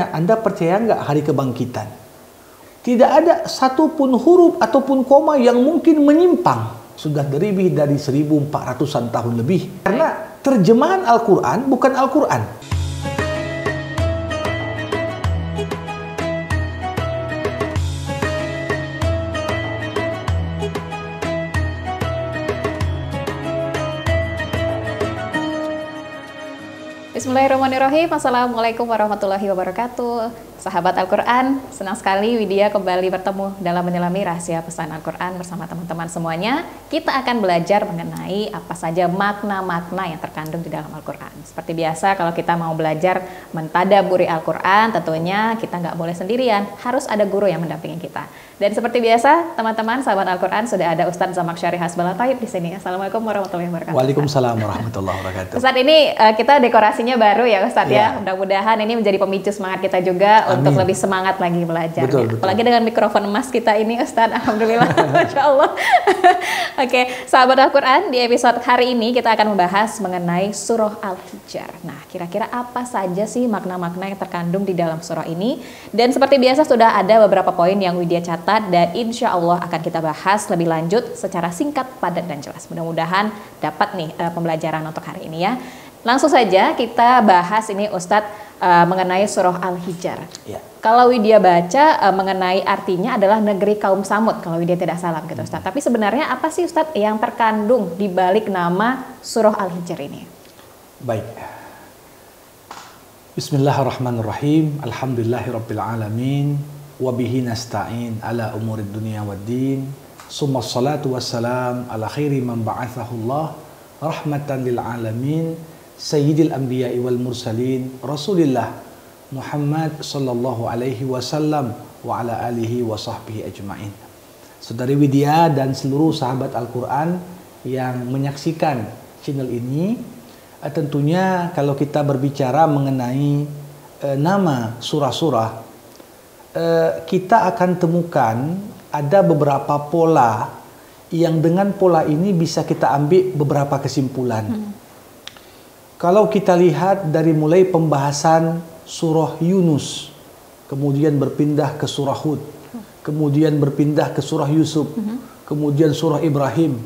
Anda percaya nggak hari kebangkitan? Tidak ada satupun huruf ataupun koma yang mungkin menyimpang. Sudah lebih dari 1400-an tahun lebih. Karena terjemahan Al-Quran bukan Al-Quran. Bismillahirrahmanirrahim. Assalamualaikum warahmatullahi wabarakatuh. Sahabat Al-Quran, senang sekali Widya kembali bertemu dalam menyelami rahasia pesan Al-Quran bersama teman-teman semuanya. Kita akan belajar mengenai apa saja makna-makna yang terkandung di dalam Al-Quran. Seperti biasa, kalau kita mau belajar mentadaburi Al-Quran, tentunya kita nggak boleh sendirian, harus ada guru yang mendampingi kita. Dan seperti biasa, teman-teman sahabat Al-Quran, sudah ada Ustadz Zamaksyari Hasbala Taib di sini. Assalamualaikum warahmatullahi wabarakatuh. Waalaikumsalam warahmatullahi wabarakatuh. Ustadz, ini kita dekorasinya baru ya Ustadz ya. Mudah-mudahan ini menjadi pemicu semangat kita juga. Amin. Untuk lebih semangat lagi belajar. Betul. Apalagi dengan mikrofon emas kita ini Ustadz, alhamdulillah. Masya Allah. Oke, sahabat Al-Quran, di episode hari ini kita akan membahas mengenai surah Al-Hijr. Nah, kira-kira apa saja sih makna-makna yang terkandung di dalam surah ini? Dan seperti biasa sudah ada beberapa poin yang Widya catat dan insya Allah akan kita bahas lebih lanjut secara singkat, padat, dan jelas. Mudah-mudahan dapat nih pembelajaran untuk hari ini ya. Langsung saja kita bahas ini Ustadz mengenai surah Al-Hijr. Ya. Kalau Widya baca mengenai artinya adalah negeri kaum Samud, kalau Widya tidak salah gitu Ustadz. Tapi sebenarnya apa sih Ustadz yang terkandung di balik nama surah Al-Hijr ini? Baik. Bismillahirrahmanirrahim. Alhamdulillahirabbil alamin. Wa bihi nasta'in ala umurid dunya waddin. Summa salatu wassalam ala khairi man ba'athahu Allah rahmatan lil alamin. Sayyidil Anbiya'i wal Mursalin Rasulillah Muhammad sallallahu alaihi wasallam wa ala alihi wa sahbihi ajma'in. Saudari Widya dan seluruh sahabat Al-Quran yang menyaksikan channel ini, tentunya kalau kita berbicara mengenai nama surah-surah, kita akan temukan ada beberapa pola yang dengan pola ini bisa kita ambil beberapa kesimpulan. Kalau kita lihat dari mulai pembahasan surah Yunus, kemudian berpindah ke surah Hud, kemudian berpindah ke surah Yusuf, kemudian surah Ibrahim,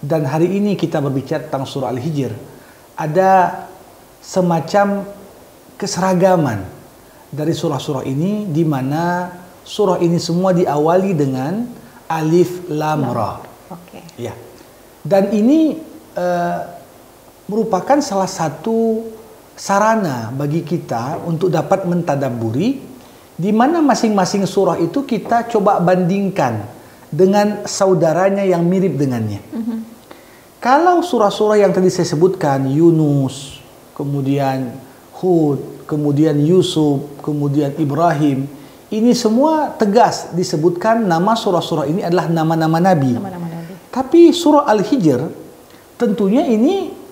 dan hari ini kita berbicara tentang surah Al-Hijr, ada semacam keseragaman dari surah-surah ini, di mana surah ini semua diawali dengan alif lam ra. Ya. Dan ini merupakan salah satu sarana bagi kita untuk dapat mentadabburi, di mana masing-masing surah itu kita coba bandingkan dengan saudaranya yang mirip dengannya. Kalau surah-surah yang tadi saya sebutkan, Yunus, kemudian Hud, kemudian Yusuf, kemudian Ibrahim, ini semua tegas disebutkan nama surah-surah ini adalah nama-nama Nabi. Tapi surah Al-Hijr tentunya ini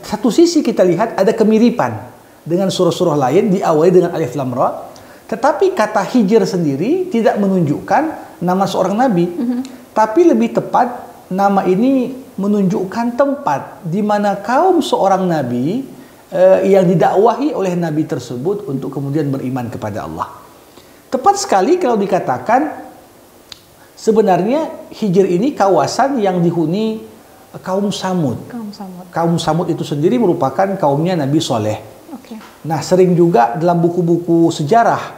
satu sisi kita lihat ada kemiripan dengan surah-surah lain diawali dengan alif lam ra, tetapi kata hijr sendiri tidak menunjukkan nama seorang nabi, tapi lebih tepat nama ini menunjukkan tempat di mana kaum seorang nabi yang didakwahi oleh nabi tersebut untuk kemudian beriman kepada Allah. Tepat sekali kalau dikatakan sebenarnya Hijr ini kawasan yang dihuni kaum Samud. Kaum Samud itu sendiri merupakan kaumnya Nabi Soleh. Nah, sering juga dalam buku-buku sejarah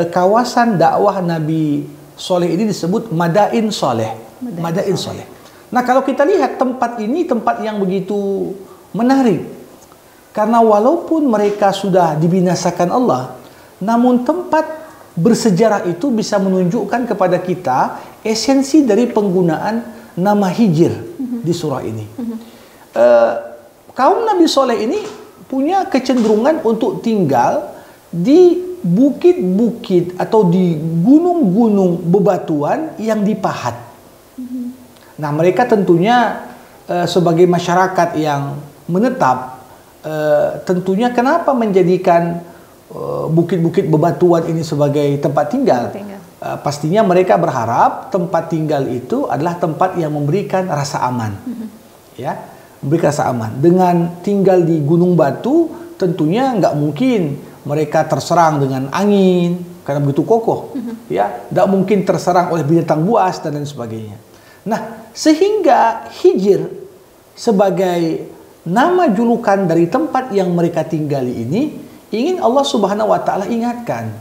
kawasan dakwah Nabi Soleh ini disebut Madain Soleh. Madain Soleh. Nah, kalau kita lihat tempat ini tempat yang begitu menarik, karena walaupun mereka sudah dibinasakan Allah, namun tempat bersejarah itu bisa menunjukkan kepada kita esensi dari penggunaan nama Hijr di surah ini. Kaum Nabi Soleh ini punya kecenderungan untuk tinggal di bukit-bukit atau di gunung-gunung bebatuan yang dipahat. Nah, mereka tentunya sebagai masyarakat yang menetap, tentunya kenapa menjadikan bukit-bukit bebatuan ini sebagai tempat tinggal? Pastinya mereka berharap tempat tinggal itu adalah tempat yang memberikan rasa aman. Ya, memberikan rasa aman. Dengan tinggal di gunung batu, tentunya nggak mungkin mereka terserang dengan angin karena begitu kokoh, ya, tidak mungkin terserang oleh binatang buas dan lain sebagainya. Nah, sehingga Hijr sebagai nama julukan dari tempat yang mereka tinggali ini ingin Allah Subhanahu wa taala ingatkan.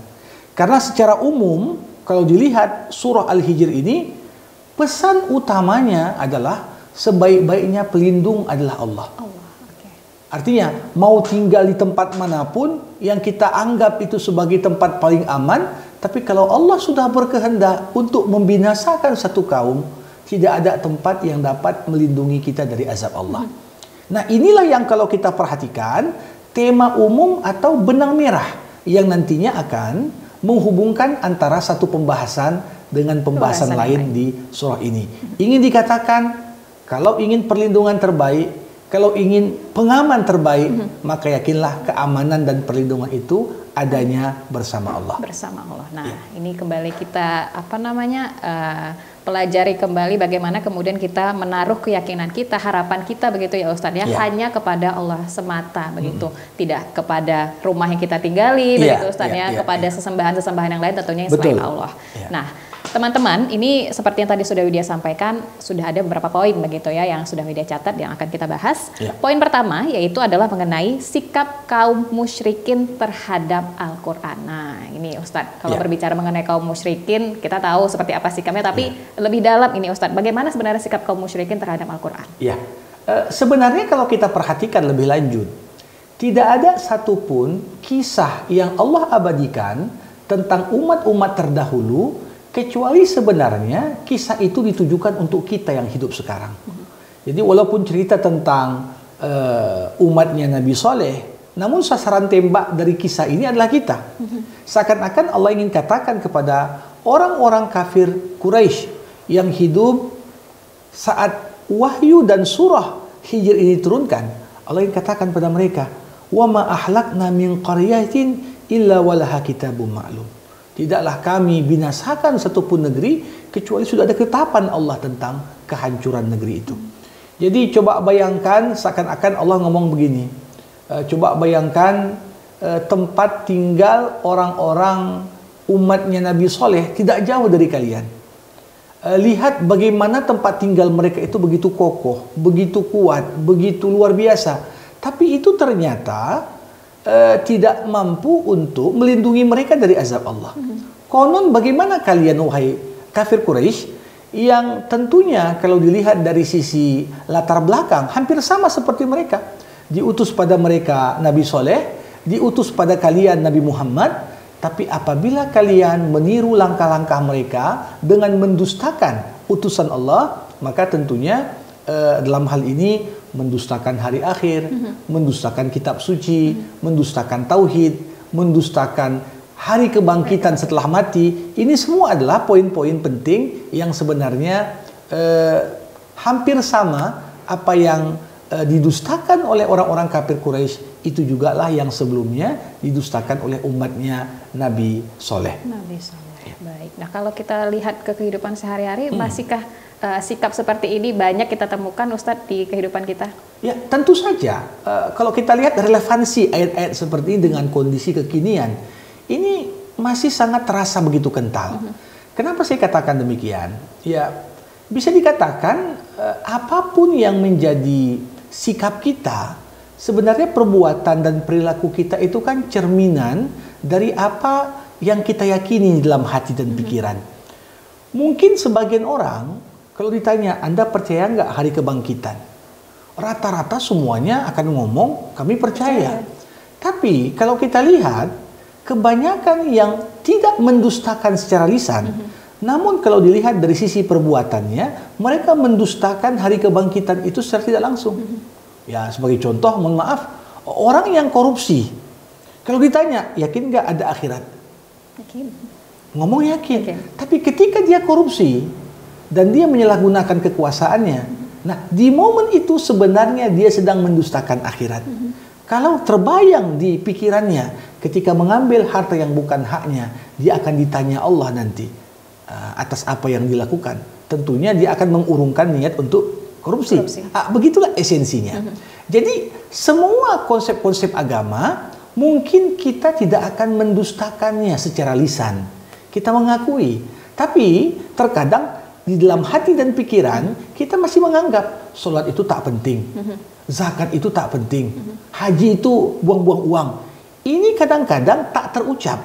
Karena secara umum kalau dilihat surah Al-Hijr ini, pesan utamanya adalah sebaik-baiknya pelindung adalah Allah. Artinya mau tinggal di tempat manapun yang kita anggap itu sebagai tempat paling aman, tapi kalau Allah sudah berkehendak untuk membinasakan satu kaum, tidak ada tempat yang dapat melindungi kita dari azab Allah. Nah, inilah yang kalau kita perhatikan tema umum atau benang merah yang nantinya akan menghubungkan antara satu pembahasan dengan pembahasan lain di surah ini. Ingin dikatakan kalau ingin perlindungan terbaik, kalau ingin pengaman terbaik, maka yakinlah keamanan dan perlindungan itu adanya bersama Allah. Bersama Allah. Nah, ini kembali kita pelajari kembali bagaimana kemudian kita menaruh keyakinan kita, harapan kita begitu ya Ustadz ya, hanya kepada Allah semata begitu, tidak kepada rumah yang kita tinggali begitu Ustadz ya, kepada sesembahan-sesembahan yang lain tentunya yang selain Allah. Nah, teman-teman, ini seperti yang tadi sudah Widya sampaikan, sudah ada beberapa poin begitu ya yang sudah Widya catat yang akan kita bahas. Poin pertama yaitu adalah mengenai sikap kaum musyrikin terhadap Al-Quran. Nah, ini Ustadz, kalau berbicara mengenai kaum musyrikin, kita tahu seperti apa sikapnya, tapi lebih dalam ini Ustadz, bagaimana sebenarnya sikap kaum musyrikin terhadap Al-Quran? Sebenarnya kalau kita perhatikan lebih lanjut, tidak ada satupun kisah yang Allah abadikan tentang umat-umat terdahulu kecuali sebenarnya kisah itu ditujukan untuk kita yang hidup sekarang. Jadi walaupun cerita tentang umatnya Nabi Saleh, namun sasaran tembak dari kisah ini adalah kita. Seakan-akan Allah ingin katakan kepada orang-orang kafir Quraisy yang hidup saat wahyu dan surah Hijr ini turunkan, Allah ingin katakan pada mereka, "Wa ma ahlakna min qaryatin illa walaha kitabun ma'lum." Tidaklah kami binasakan satupun negeri kecuali sudah ada ketetapan Allah tentang kehancuran negeri itu. Jadi coba bayangkan seakan-akan Allah ngomong begini. Coba bayangkan tempat tinggal orang-orang umatnya Nabi Saleh tidak jauh dari kalian. Lihat bagaimana tempat tinggal mereka itu begitu kokoh, begitu kuat, begitu luar biasa. Tapi itu ternyata tidak mampu untuk melindungi mereka dari azab Allah. Konon bagaimana kalian wahai kafir Quraisy yang tentunya kalau dilihat dari sisi latar belakang hampir sama seperti mereka. Diutus pada mereka Nabi Saleh, diutus pada kalian Nabi Muhammad, tapi apabila kalian meniru langkah-langkah mereka dengan mendustakan utusan Allah, maka tentunya dalam hal ini mendustakan hari akhir, mendustakan kitab suci, mendustakan tauhid, mendustakan hari kebangkitan setelah mati. Ini semua adalah poin-poin penting yang sebenarnya hampir sama apa yang didustakan oleh orang-orang kafir Quraisy, itu juga lah yang sebelumnya didustakan oleh umatnya Nabi Saleh. Nabi Saleh. Baik. Nah, kalau kita lihat ke kehidupan sehari-hari, masihkah sikap seperti ini banyak kita temukan Ustadz di kehidupan kita? Ya, tentu saja. Kalau kita lihat relevansi ayat-ayat seperti ini dengan kondisi kekinian, ini masih sangat terasa begitu kental. Kenapa saya katakan demikian? Ya, bisa dikatakan apapun yang menjadi sikap kita, sebenarnya perbuatan dan perilaku kita itu kan cerminan dari apa yang kita yakini dalam hati dan pikiran. Mungkin sebagian orang kalau ditanya, Anda percaya nggak hari kebangkitan? Rata-rata semuanya akan ngomong, kami percaya. Tapi kalau kita lihat, kebanyakan yang tidak mendustakan secara lisan, namun kalau dilihat dari sisi perbuatannya, mereka mendustakan hari kebangkitan itu secara tidak langsung. Ya, sebagai contoh, mohon maaf, orang yang korupsi, kalau ditanya, yakin nggak ada akhirat? Yakin. Ngomong yakin. Tapi ketika dia korupsi, dan dia menyalahgunakan kekuasaannya. Nah, di momen itu sebenarnya dia sedang mendustakan akhirat. Kalau terbayang di pikirannya ketika mengambil harta yang bukan haknya, dia akan ditanya Allah nanti atas apa yang dilakukan. Tentunya dia akan mengurungkan niat untuk korupsi. Begitulah esensinya. Jadi semua konsep-konsep agama Mungkin kita tidak akan mendustakannya secara lisan. Kita mengakui. Tapi terkadang di dalam hati dan pikiran kita masih menganggap sholat itu tak penting. Zakat itu tak penting. Haji itu buang-buang uang. Ini kadang-kadang tak terucap.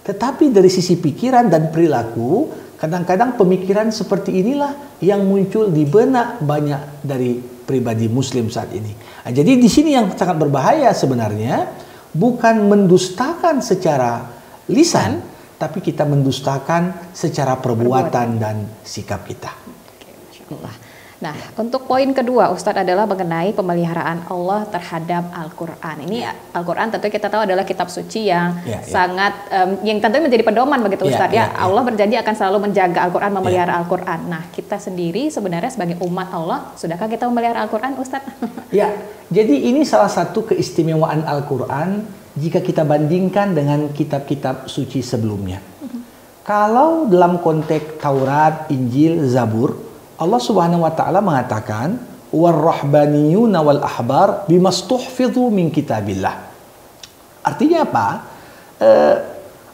Tetapi dari sisi pikiran dan perilaku, kadang-kadang pemikiran seperti inilah yang muncul di benak banyak dari pribadi muslim saat ini. Nah, jadi di sini yang sangat berbahaya sebenarnya, bukan mendustakan secara lisan, tapi kita mendustakan secara perbuatan dan sikap kita. Oke, Masya Allah. Nah, untuk poin kedua Ustadz adalah mengenai pemeliharaan Allah terhadap Al-Quran. Ini Al-Quran tentu kita tahu adalah kitab suci yang sangat, yang tentunya menjadi pedoman begitu Ustadz. Allah berjanji akan selalu menjaga Al-Quran, memelihara Al-Quran. Nah, kita sendiri sebenarnya sebagai umat Allah, sudahkah kita memelihara Al-Quran Ustadz? Ya, jadi ini salah satu keistimewaan Al-Quran jika kita bandingkan dengan kitab-kitab suci sebelumnya. Kalau dalam konteks Taurat, Injil, Zabur, Allah Subhanahu wa taala mengatakan warrahbaniyuna wal ahbar bimastuhfidhu min kitabillah. Artinya apa?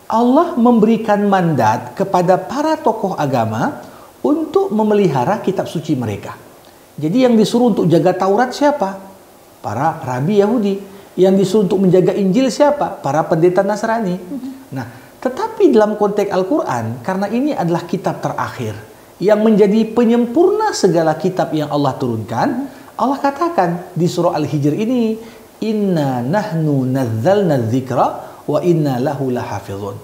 Allah memberikan mandat kepada para tokoh agama untuk memelihara kitab suci mereka. Jadi yang disuruh untuk jaga Taurat siapa? Para rabi Yahudi. Yang disuruh untuk menjaga Injil siapa? Para pendeta Nasrani. Nah, tetapi dalam konteks Al-Quran, karena ini adalah kitab terakhir yang menjadi penyempurna segala kitab yang Allah turunkan, Allah katakan di surah Al-Hijr ini, inna nahnu nazzalna dzikra wa inna lahu lahafizun.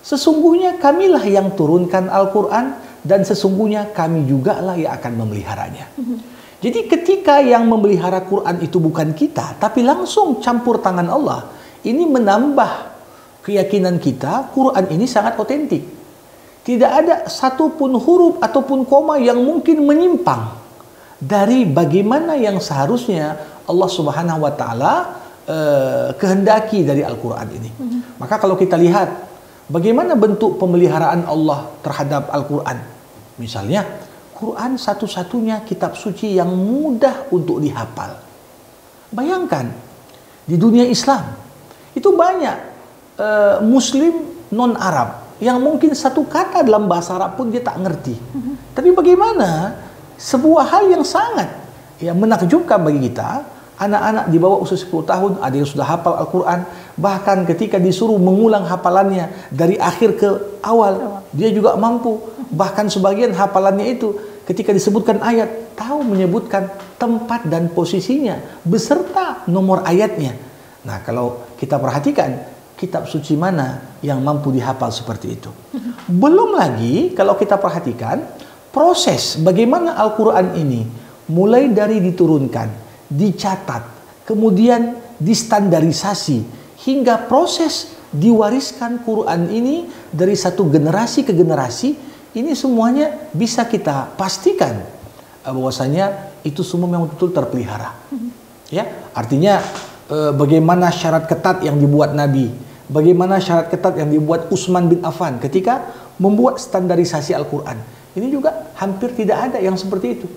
Sesungguhnya kamilah yang turunkan Al-Quran dan sesungguhnya kami juga lah yang akan memeliharanya. Jadi ketika yang memelihara Quran itu bukan kita, tapi langsung campur tangan Allah, ini menambah keyakinan kita Quran ini sangat otentik. Tidak ada satupun huruf ataupun koma yang mungkin menyimpang dari bagaimana yang seharusnya Allah Subhanahu wa taala kehendaki dari Al-Quran ini. Maka kalau kita lihat bagaimana bentuk pemeliharaan Allah terhadap Al-Quran. Misalnya, Quran satu-satunya kitab suci yang mudah untuk dihafal. Bayangkan, di dunia Islam itu banyak Muslim non-Arab yang mungkin satu kata dalam bahasa Arab pun dia tak ngerti. Tapi bagaimana sebuah hal yang sangat menakjubkan bagi kita, anak-anak di bawah usia 10 tahun ada yang sudah hafal Al-Quran, bahkan ketika disuruh mengulang hafalannya dari akhir ke awal, dia juga mampu. Bahkan sebagian hafalannya itu ketika disebutkan ayat, tahu menyebutkan tempat dan posisinya beserta nomor ayatnya. Nah, kalau kita perhatikan, kitab suci mana yang mampu dihafal seperti itu? Belum lagi kalau kita perhatikan proses bagaimana Al-Quran ini mulai dari diturunkan, dicatat, kemudian distandarisasi, hingga proses diwariskan Quran ini dari satu generasi ke generasi, ini semuanya bisa kita pastikan bahwasanya itu semua memang betul terpelihara. Ya, artinya bagaimana syarat ketat yang dibuat Nabi, bagaimana syarat ketat yang dibuat Utsman bin Affan ketika membuat standarisasi Al-Quran. Ini juga hampir tidak ada yang seperti itu.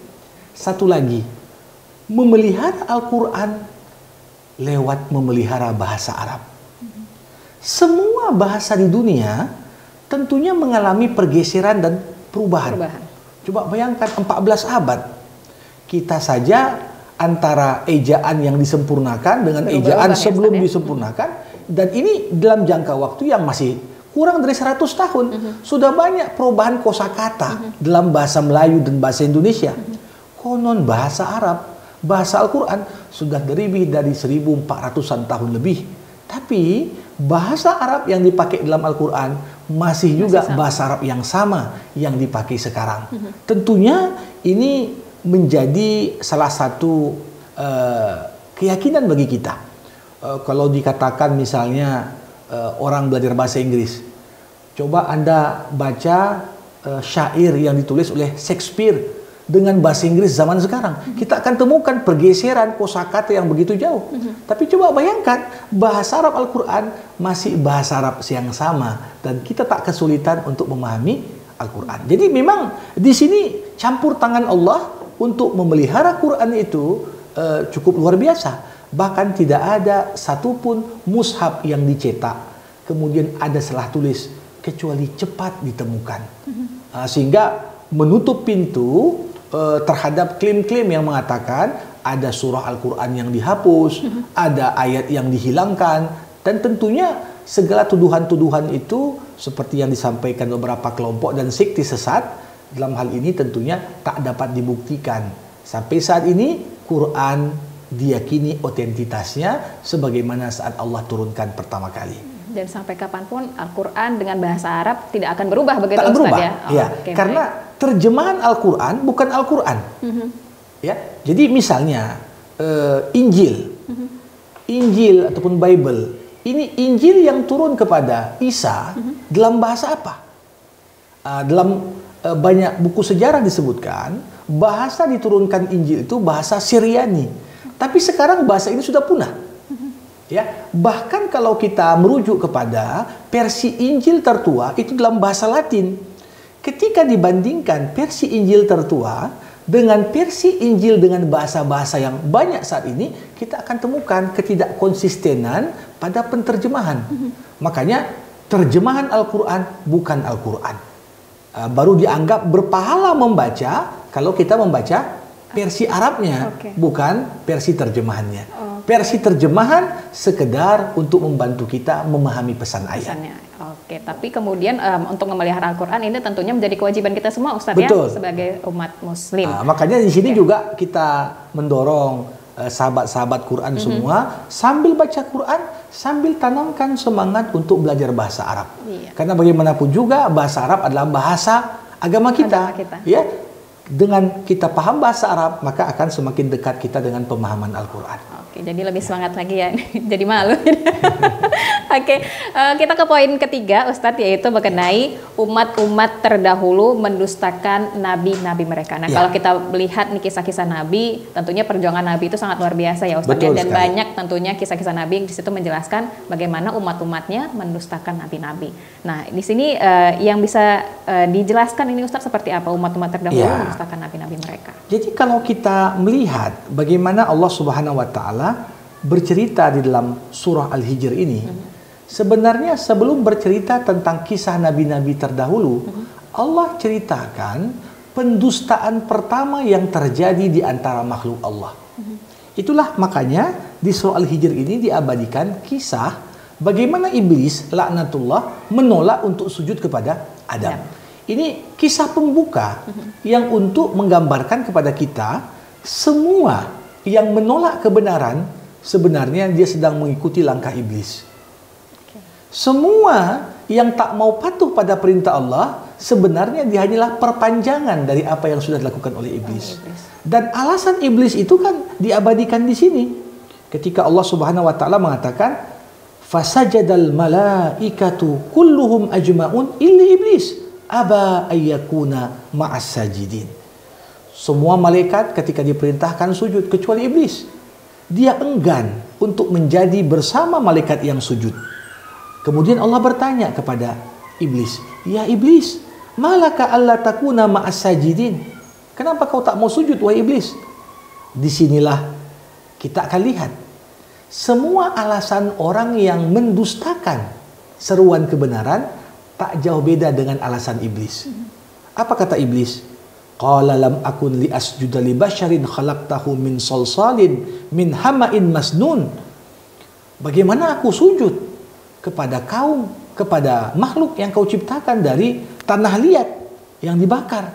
Satu lagi, memelihara Al-Quran lewat memelihara bahasa Arab. Semua bahasa di dunia tentunya mengalami pergeseran dan perubahan. Coba bayangkan 14 abad. Kita saja antara ejaan yang disempurnakan dengan ejaan sebelum disempurnakan, dan ini dalam jangka waktu yang masih kurang dari 100 tahun sudah banyak perubahan kosakata dalam bahasa Melayu dan bahasa Indonesia. Konon bahasa Arab, bahasa Al-Quran sudah lebih dari 1400-an tahun lebih, tapi bahasa Arab yang dipakai dalam Al-Quran masih juga bahasa Arab yang sama yang dipakai sekarang. Tentunya ini menjadi salah satu keyakinan bagi kita. Kalau dikatakan misalnya orang belajar bahasa Inggris, coba Anda baca syair yang ditulis oleh Shakespeare dengan bahasa Inggris zaman sekarang, kita akan temukan pergeseran kosakata yang begitu jauh. Tapi coba bayangkan, bahasa Arab Al-Quran masih bahasa Arab yang sama, dan kita tak kesulitan untuk memahami Al-Quran. Jadi memang di sini campur tangan Allah untuk memelihara Quran itu cukup luar biasa. Bahkan tidak ada satupun mushaf yang dicetak kemudian ada salah tulis kecuali cepat ditemukan. Sehingga menutup pintu terhadap klaim-klaim yang mengatakan ada surah Al-Quran yang dihapus, ada ayat yang dihilangkan, dan tentunya segala tuduhan-tuduhan itu seperti yang disampaikan beberapa kelompok dan sekte sesat dalam hal ini tentunya tak dapat dibuktikan. Sampai saat ini Quran diyakini otentitasnya sebagaimana saat Allah turunkan pertama kali. Dan sampai kapanpun Al-Quran dengan bahasa Arab tidak akan berubah begitu tak Ustaz berubah, ya? Ya, karena terjemahan Al-Quran bukan Al-Quran. Ya, jadi misalnya Injil, Injil ataupun Bible, ini Injil yang turun kepada Isa dalam bahasa apa? Dalam banyak buku sejarah disebutkan bahasa diturunkan Injil itu bahasa Syriani, tapi sekarang bahasa ini sudah punah. Ya, bahkan kalau kita merujuk kepada versi Injil tertua itu dalam bahasa Latin. Ketika dibandingkan versi Injil tertua dengan versi Injil dengan bahasa-bahasa yang banyak saat ini, kita akan temukan ketidakkonsistenan pada penterjemahan. Makanya terjemahan Al-Quran bukan Al-Quran. Baru dianggap berpahala membaca kalau kita membaca versi Arabnya, bukan versi terjemahannya. Versi terjemahan sekedar untuk membantu kita memahami pesan ayat. Oke, tapi kemudian untuk memelihara Al-Quran ini tentunya menjadi kewajiban kita semua, Ustadz, betul, ya, sebagai umat Muslim. Makanya di sini juga kita mendorong sahabat-sahabat Quran semua sambil baca Quran, sambil tanamkan semangat untuk belajar bahasa Arab. Karena bagaimanapun juga bahasa Arab adalah bahasa agama kita. Ya, dengan kita paham bahasa Arab, maka akan semakin dekat kita dengan pemahaman Al-Quran. Oke, jadi lebih semangat lagi ya. Jadi malu. Oke, kita ke poin ketiga, Ustadz, yaitu mengenai umat-umat terdahulu mendustakan nabi-nabi mereka. Nah, kalau kita melihat nih kisah-kisah nabi, tentunya perjuangan nabi itu sangat luar biasa ya, Ustadz. Dan banyak tentunya kisah-kisah nabi yang di situ menjelaskan bagaimana umat-umatnya mendustakan nabi-nabi. Nah, di sini yang bisa dijelaskan ini, Ustadz, seperti apa umat-umat terdahulu mendustakan nabi-nabi mereka. Jadi kalau kita melihat bagaimana Allah Subhanahu wa Ta'ala bercerita di dalam surah Al-Hijr ini, sebenarnya sebelum bercerita tentang kisah nabi-nabi terdahulu, Allah ceritakan pendustaan pertama yang terjadi di antara makhluk Allah. Itulah makanya di surah Al-Hijr ini diabadikan kisah bagaimana iblis laknatullah menolak untuk sujud kepada Adam. Ini kisah pembuka yang untuk menggambarkan kepada kita semua yang menolak kebenaran sebenarnya dia sedang mengikuti langkah iblis. Semua yang tak mau patuh pada perintah Allah sebenarnya dia hanyalah perpanjangan dari apa yang sudah dilakukan oleh iblis. Dan alasan iblis itu kan diabadikan di sini. Ketika Allah Subhanahu wa Ta'ala mengatakan fasajadal malaikatu kulluhum ajma'un illa iblis aba ayyakuna ma'as sajidin. Semua malaikat ketika diperintahkan sujud kecuali iblis. Dia enggan untuk menjadi bersama malaikat yang sujud. Kemudian Allah bertanya kepada iblis, "Ya iblis, malaka alla takuna ma'as sajidin?" Kenapa kau tak mau sujud wahai iblis? Disinilah kita akan lihat semua alasan orang yang mendustakan seruan kebenaran tak jauh beda dengan alasan iblis. Apa kata iblis? Qala lam akun li asjuda li basyarin khalaqtahu min salsalin min hama'in masnun. Bagaimana aku sujud kepada kaum, kepada makhluk yang kau ciptakan dari tanah liat yang dibakar.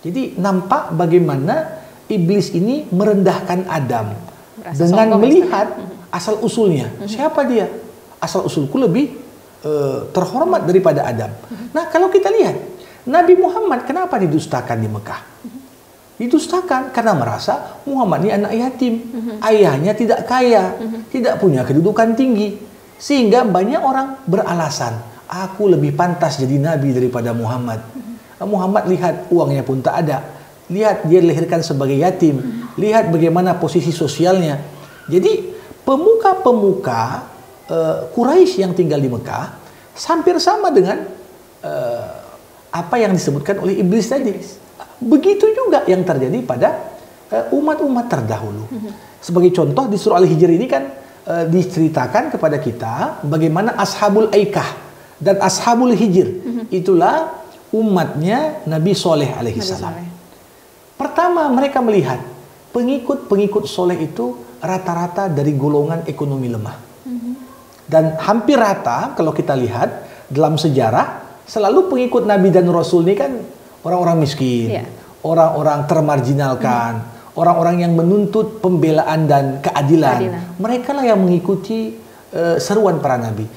Jadi nampak bagaimana iblis ini merendahkan Adam dengan melihat asal usulnya. Siapa dia? Asal usulku lebih terhormat daripada Adam. Nah, kalau kita lihat Nabi Muhammad kenapa didustakan di Mekah? Didustakan karena merasa Muhammad ini anak yatim, ayahnya tidak kaya, tidak punya kedudukan tinggi, sehingga banyak orang beralasan, aku lebih pantas jadi nabi daripada Muhammad. Muhammad lihat uangnya pun tak ada, lihat dia dilahirkan sebagai yatim, lihat bagaimana posisi sosialnya. Jadi pemuka-pemuka Quraisy yang tinggal di Mekah hampir sama dengan apa yang disebutkan oleh iblis tadi. Begitu juga yang terjadi pada umat-umat terdahulu. Sebagai contoh di surah Al-Hijr ini kan diceritakan kepada kita bagaimana Ashabul Aikah dan Ashabul Hijr. Itulah umatnya Nabi Soleh alaihissalam. Pertama mereka melihat pengikut-pengikut soleh itu rata-rata dari golongan ekonomi lemah. Dan hampir rata kalau kita lihat dalam sejarah selalu pengikut Nabi dan Rasul ini kan orang-orang miskin, orang-orang termarginalkan, orang-orang yang menuntut pembelaan dan keadilan. Mereka lah yang mengikuti seruan para Nabi.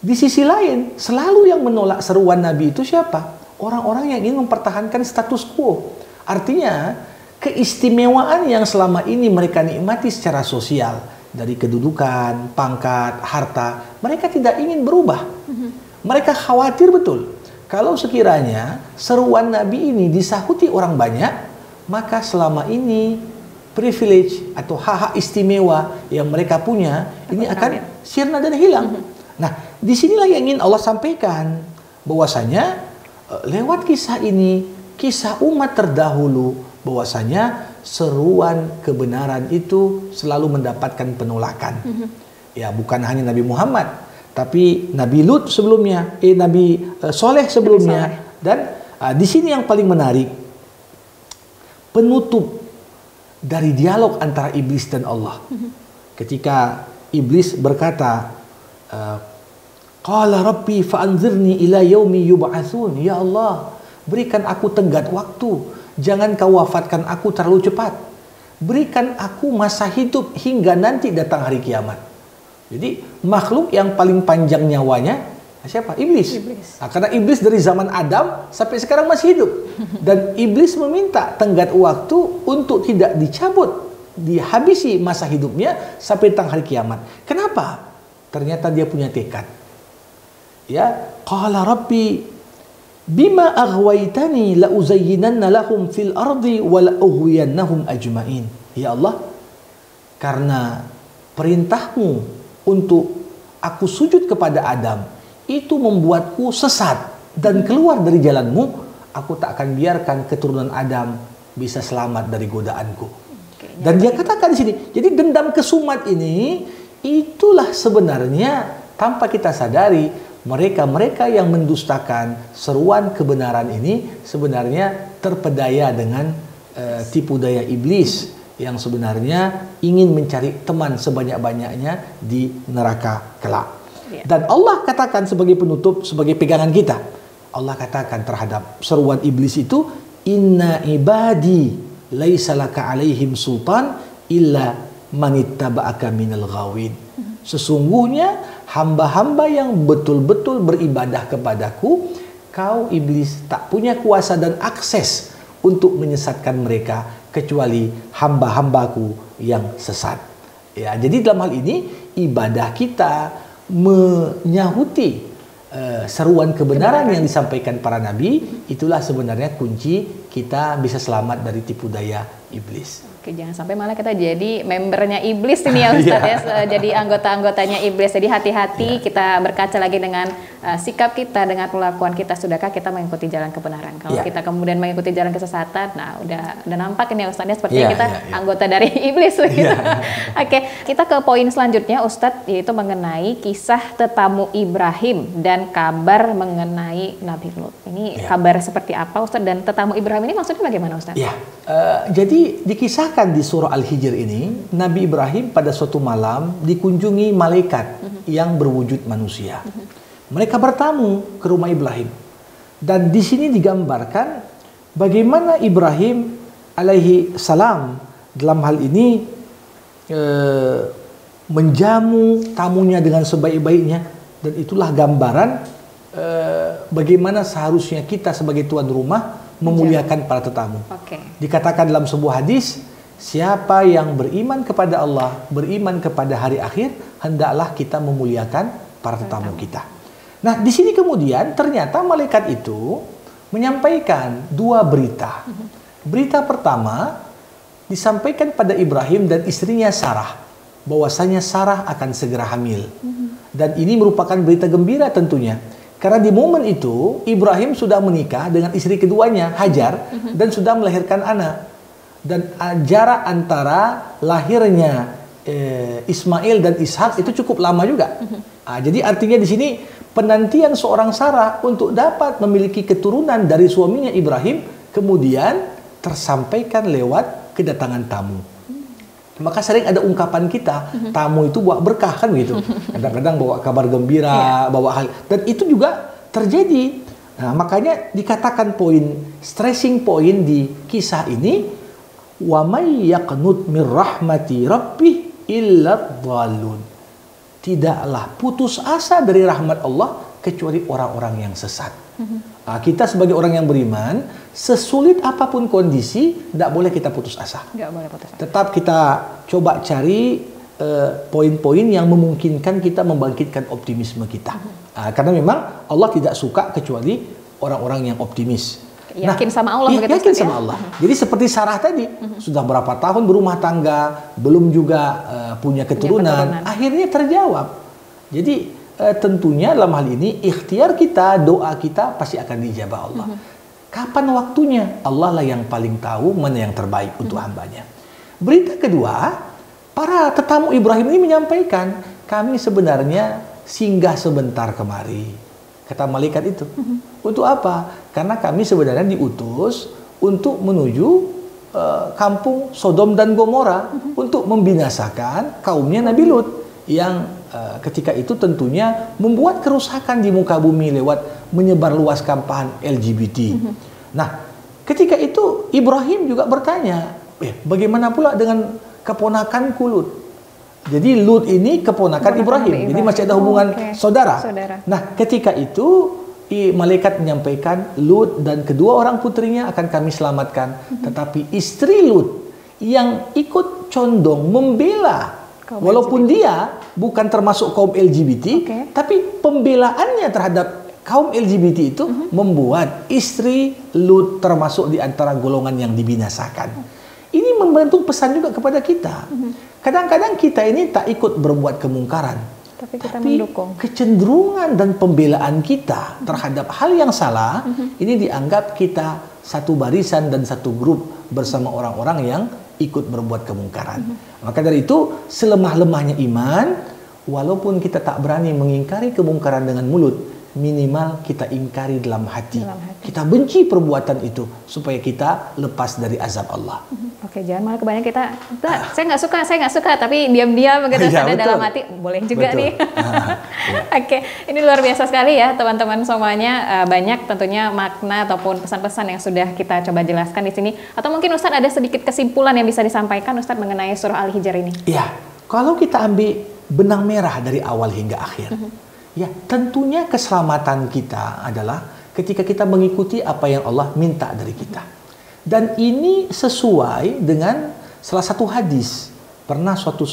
Di sisi lain, selalu yang menolak seruan Nabi itu siapa? Orang-orang yang ingin mempertahankan status quo. Artinya, keistimewaan yang selama ini mereka nikmati secara sosial, dari kedudukan, pangkat, harta, mereka tidak ingin berubah. Mereka khawatir betul, kalau sekiranya seruan Nabi ini disahuti orang banyak, maka selama ini privilege atau hak-hak istimewa yang mereka punya, ini akan sirna dan hilang. Nah, disinilah yang ingin Allah sampaikan, bahwasanya lewat kisah ini, kisah umat terdahulu, bahwasanya seruan kebenaran itu selalu mendapatkan penolakan. Ya, bukan hanya Nabi Muhammad, tapi Nabi Lut sebelumnya, Nabi Soleh sebelumnya. Dan di sini yang paling menarik, penutup dari dialog antara iblis dan Allah. Ketika iblis berkata, Qala Rabbi fa'anzirni ila yaumi yub'atsun. Ya Allah, berikan aku tenggat waktu. Jangan kau wafatkan aku terlalu cepat. Berikan aku masa hidup hingga nanti datang hari kiamat. Jadi makhluk yang paling panjang nyawanya siapa? Iblis. Nah, karena iblis dari zaman Adam sampai sekarang masih hidup. Dan iblis meminta tenggat waktu untuk tidak dicabut, dihabisi masa hidupnya sampai datang hari kiamat. Kenapa? Ternyata dia punya tekad. Ya, qala Rabbi bima aghwaytani la uzayyinanna lahum fil ardi wa la ughwiyannahum ajmain. Ya Allah, karena perintahmu untuk aku sujud kepada Adam itu membuatku sesat dan keluar dari jalanmu, aku tak akan biarkan keturunan Adam bisa selamat dari godaanku. Dan dia katakan di sini, jadi dendam kesumat ini itulah sebenarnya tanpa kita sadari mereka-mereka yang mendustakan seruan kebenaran ini sebenarnya terpedaya dengan tipu daya iblis yang sebenarnya ingin mencari teman sebanyak-banyaknya di neraka kelak. Dan Allah katakan sebagai penutup, sebagai pegangan kita, Allah katakan terhadap seruan iblis itu, inna ibadi laisa laka alaihim sultan illa manittaba'aka minal ghawin. Sesungguhnya hamba-hamba yang betul-betul beribadah kepadaku, kau iblis tak punya kuasa dan akses untuk menyesatkan mereka kecuali hamba-hambaku yang sesat. Ya, jadi dalam hal ini ibadah kita menyahuti seruan kebenaran yang disampaikan para nabi, itulah sebenarnya kunci kita bisa selamat dari tipu daya iblis. Oke, jangan sampai malah kita jadi membernya iblis ini ya Ustadz ya, jadi anggota-anggotanya iblis. Jadi hati-hati kita berkaca lagi dengan sikap kita, dengan perlakuan kita. Sudahkah kita mengikuti jalan kebenaran? Kalau kita kemudian mengikuti jalan kesesatan, nah udah nampak ini ya Ustadz ya, sepertinya kita anggota dari iblis gitu. Oke, kita ke poin selanjutnya Ustadz, yaitu mengenai kisah tetamu Ibrahim dan kabar mengenai Nabi Lut. Ini kabar seperti apa Ustadz, dan tetamu Ibrahim ini maksudnya bagaimana Ustadz? Jadi dikisahkan di surah Al-Hijr ini, Nabi Ibrahim pada suatu malam dikunjungi malaikat yang berwujud manusia. Mereka bertamu ke rumah Ibrahim. Dan di sini digambarkan bagaimana Ibrahim alaihi salam dalam hal ini menjamu tamunya dengan sebaik-baiknya. Dan itulah gambaran bagaimana seharusnya kita sebagai tuan rumah memuliakan para tetamu. Dikatakan dalam sebuah hadis, siapa yang beriman kepada Allah, beriman kepada hari akhir, hendaklah kita memuliakan para tetamu kita. Nah, di sini kemudian ternyata malaikat itu menyampaikan dua berita. Berita pertama disampaikan pada Ibrahim dan istrinya Sarah, bahwasanya Sarah akan segera hamil. Dan ini merupakan berita gembira tentunya. Karena di momen itu Ibrahim sudah menikah dengan istri keduanya Hajar dan sudah melahirkan anak. Dan jarak antara lahirnya Ismail dan Ishak itu cukup lama juga. Jadi artinya di sini penantian seorang Sarah untuk dapat memiliki keturunan dari suaminya Ibrahim kemudian tersampaikan lewat kedatangan tamu. Maka sering ada ungkapan kita, tamu itu bawa berkah kan gitu. Kadang-kadang bawa kabar gembira, bawa hal, dan itu juga terjadi. Nah, makanya dikatakan stressing point di kisah ini, wa may yaqnut min rahmati rabbih illa dhalun. Tidaklah putus asa dari rahmat Allah kecuali orang-orang yang sesat. Kita sebagai orang yang beriman, sesulit apapun kondisi, tidak boleh kita putus asa. Nggak boleh putus asa. Tetap kita coba cari poin-poin yang memungkinkan kita membangkitkan optimisme kita. Karena memang Allah tidak suka kecuali orang-orang yang optimis. Yakin sama Allah. Yakin sama Allah. Jadi seperti Sarah tadi, sudah berapa tahun berumah tangga, belum juga punya keturunan, akhirnya terjawab. Jadi tentunya dalam hal ini ikhtiar kita, doa kita pasti akan dijabah Allah. Kapan waktunya? Allah lah yang paling tahu mana yang terbaik untuk hambanya. Berita kedua, para tetamu Ibrahim ini menyampaikan, kami sebenarnya singgah sebentar kemari. Kata malaikat itu. Untuk apa? Karena kami sebenarnya diutus untuk menuju kampung Sodom dan Gomora untuk membinasakan kaumnya Nabi Lut yang ketika itu tentunya membuat kerusakan di muka bumi lewat menyebarluaskan paham LGBT. Nah, ketika itu Ibrahim juga bertanya, bagaimana pula dengan keponakanku Lut? Jadi Lut ini keponakan Ibrahim. Jadi masih ada hubungan saudara. Nah, ketika itu malaikat menyampaikan Lut dan kedua orang putrinya akan kami selamatkan. Tetapi istri Lut yang ikut condong membela, walaupun dia bukan termasuk kaum LGBT, tapi pembelaannya terhadap kaum LGBT itu membuat istri Lut termasuk di antara golongan yang dibinasakan. Ini membantu pesan juga kepada kita. Kadang-kadang kita ini tak ikut berbuat kemungkaran, tapi kita mendukung. Kecenderungan dan pembelaan kita terhadap hal yang salah ini dianggap kita satu barisan dan satu grup bersama orang-orang yang ikut berbuat kemungkaran. Maka dari itu, selemah-lemahnya iman, walaupun kita tak berani mengingkari kemungkaran dengan mulut, minimal kita ingkari dalam hati. Kita benci perbuatan itu supaya kita lepas dari azab Allah. Oke, jangan malah kebanyakan kita saya nggak suka, tapi diam-diam begitu ada dalam hati, boleh juga nih. Oke, ini luar biasa sekali ya teman-teman semuanya. Banyak tentunya makna ataupun pesan-pesan yang sudah kita coba jelaskan di sini. Atau mungkin Ustadz ada sedikit kesimpulan yang bisa disampaikan Ustadz mengenai surah Al-Hijr ini? Iya, kalau kita ambil benang merah dari awal hingga akhir, ya tentunya keselamatan kita adalah ketika kita mengikuti apa yang Allah minta dari kita. Dan ini sesuai dengan salah satu hadis. Pernah suatu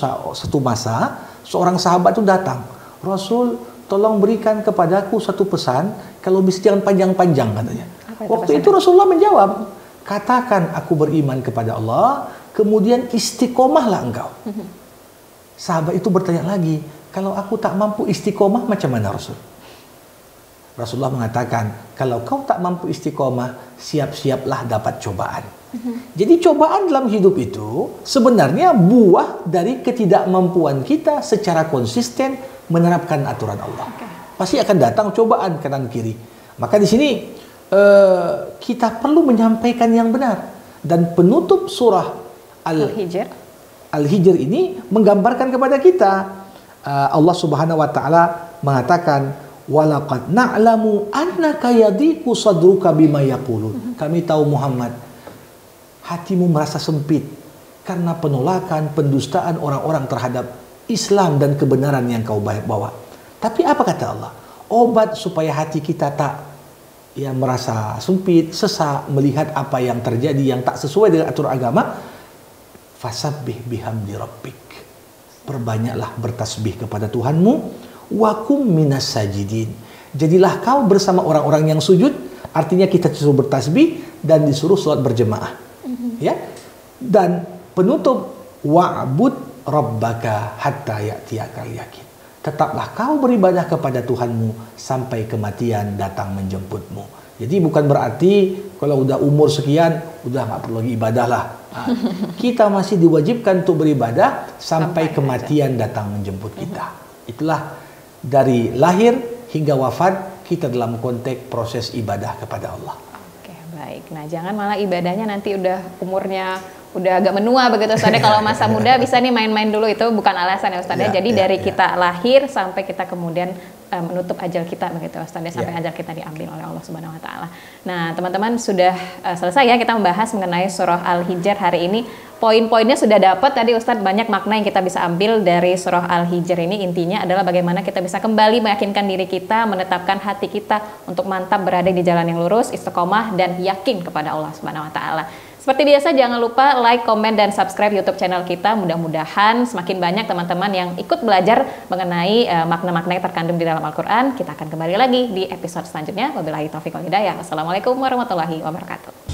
masa seorang sahabat itu datang, Rasul tolong berikan kepadaku satu pesan, kalau bisa jangan panjang-panjang katanya. Waktu itu Rasulullah menjawab, katakan aku beriman kepada Allah, kemudian istiqomahlah engkau. Sahabat itu bertanya lagi, kalau aku tak mampu istiqomah macam mana Rasul? Rasulullah mengatakan, kalau kau tak mampu istiqomah, siap-siaplah dapat cobaan. Jadi cobaan dalam hidup itu sebenarnya buah dari ketidakmampuan kita secara konsisten menerapkan aturan Allah. Pasti akan datang cobaan kanan kiri. Maka di sini kita perlu menyampaikan yang benar. Dan penutup surah Al-Hijr ini menggambarkan kepada kita. Allah Subhanahu wa taala mengatakan, walaqad na'lamu annaka yadiku sadruka bima yaqulun. Kami tahu Muhammad, hatimu merasa sempit karena penolakan, pendustaan orang-orang terhadap Islam dan kebenaran yang kau bawa. Tapi apa kata Allah? Obat supaya hati kita tak merasa sempit, sesak melihat apa yang terjadi yang tak sesuai dengan aturan agama. Fasabbih bihamdi rabbik. Perbanyaklah bertasbih kepada Tuhanmu. Wakum minas sajidin. Jadilah kau bersama orang-orang yang sujud. Artinya kita disuruh bertasbih dan disuruh sholat berjemaah. Ya. Dan penutup, wa'bud rabbaka hatta ya'tiyakal yakin. Tetaplah kau beribadah kepada Tuhanmu sampai kematian datang menjemputmu. Jadi bukan berarti kalau udah umur sekian udah nggak perlu lagi ibadah lah. Kita masih diwajibkan untuk beribadah sampai kematian datang menjemput kita. Itulah dari lahir hingga wafat kita dalam konteks proses ibadah kepada Allah. Oke, baik. Nah, jangan malah ibadahnya nanti udah umurnya udah agak menua begitu Ustaz. Kalau masa muda bisa nih main-main dulu, itu bukan alasan ya Ustaz. Jadi dari kita lahir sampai kita kemudian menutup ajal kita begitu Ustaz, sampai ajal kita diambil oleh Allah Subhanahu wa taala. Nah, teman-teman sudah selesai ya kita membahas mengenai surah Al-Hijr hari ini. Poin-poinnya sudah dapat tadi Ustadz, banyak makna yang kita bisa ambil dari surah Al-Hijr ini. Intinya adalah bagaimana kita bisa kembali meyakinkan diri kita, menetapkan hati kita untuk mantap berada di jalan yang lurus, istiqomah dan yakin kepada Allah Subhanahu wa taala. Seperti biasa jangan lupa like, komen, dan subscribe YouTube channel kita. Mudah-mudahan semakin banyak teman-teman yang ikut belajar mengenai makna-makna yang terkandung di dalam Al-Quran. Kita akan kembali lagi di episode selanjutnya. Wabillahi taufiq wal hidayah. Wassalamualaikum warahmatullahi wabarakatuh.